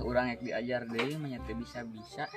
Urang yang diajar deh menyete bisa-bisa.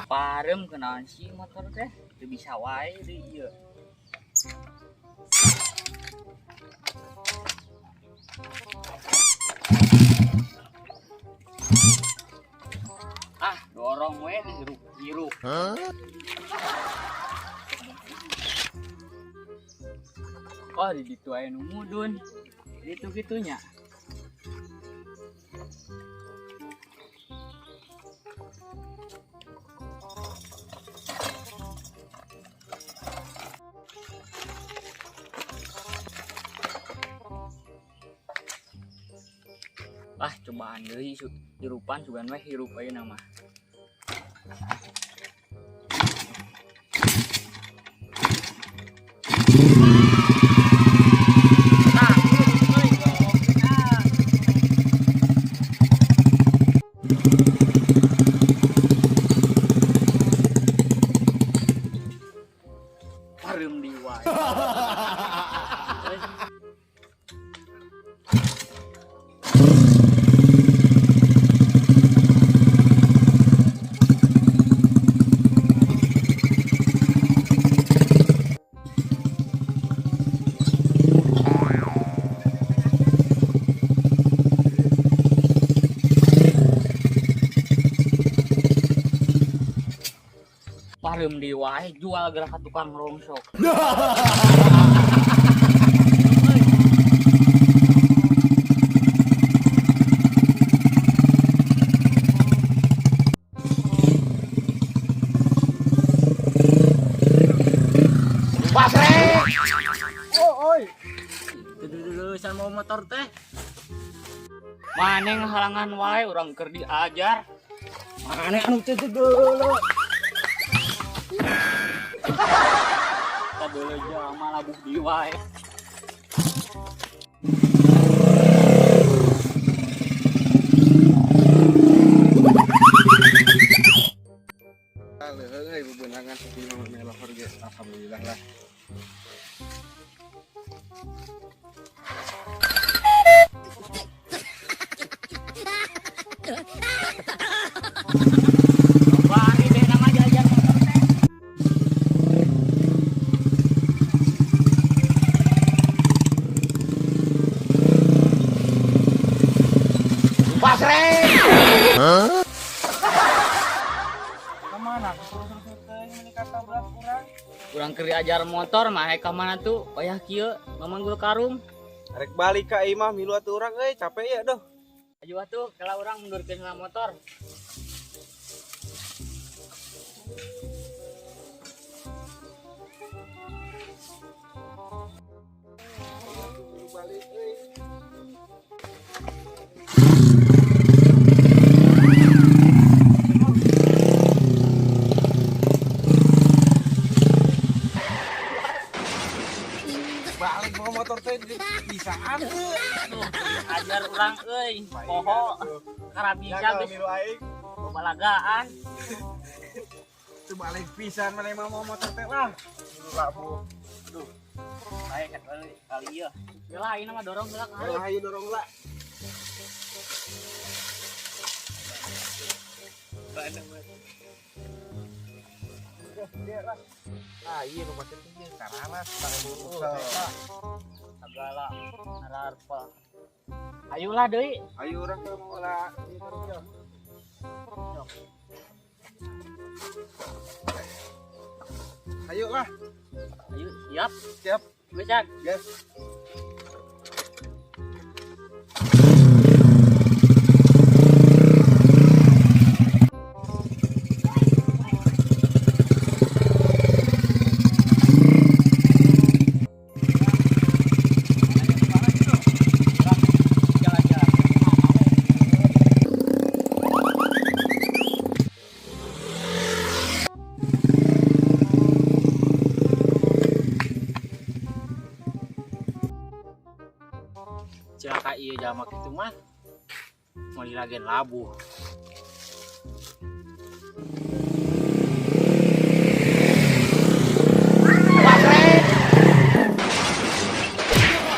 Parem kenaon sih motor teh teu bisa wae deui ieu. Dorong we hiruk-hiruk. Oh di ditu aya nu mudun. Gitu-gitunya. Cobaan deui hirupan sugan we hirup ayeuna mah. Parem di wae. Parem di wae jual gerak ka tukang rongsok. Pasre. Oi. Dulu-dulusan mau motor teh. Maneh ngahalangan wae urang keur diajar. Maneh anu teh dulu. Kadele jama labuh di wae. Aleuy bebenangan sepi mah melehor ge alhamdulillah lah. Bari deh nama jajar motor teh. Pasre. Kemana? Terus teh ini kata berat kurang. Urang keur diajar motor mah ka mana tuh payah kieu ngamanggul karung. Arek balik ka imah milu atuh urang euy capek ya doh. Aju atuh kalau urang mundurkeun heula motor. Balik euy. Balik bawa motor teh bisaan tuh. Ajar urang euy, poho karabisa geus milu aing. balagaan. Tuh balik pisan mana mau motor teh lah. Labu. Aduh. Baik kali ya. Ya lah, ini mah dorong gelak. Ayo dorong lah. Mana mas? Ah iya rumah pentingnya karena pakai dulu. Segala harpa. Ayolah deui. Ayo orang ke mola. Ayo lah. Ayo siap. Siap. Becak. Yes. Cilaka iya jamak itu mah mau dilagen labu.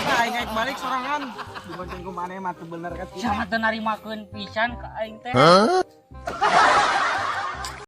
Nah, ingat balik sorangan. Dibonceng ku maneh mah teu bener kan. Sama teu narimakeun pisan ka aing teh.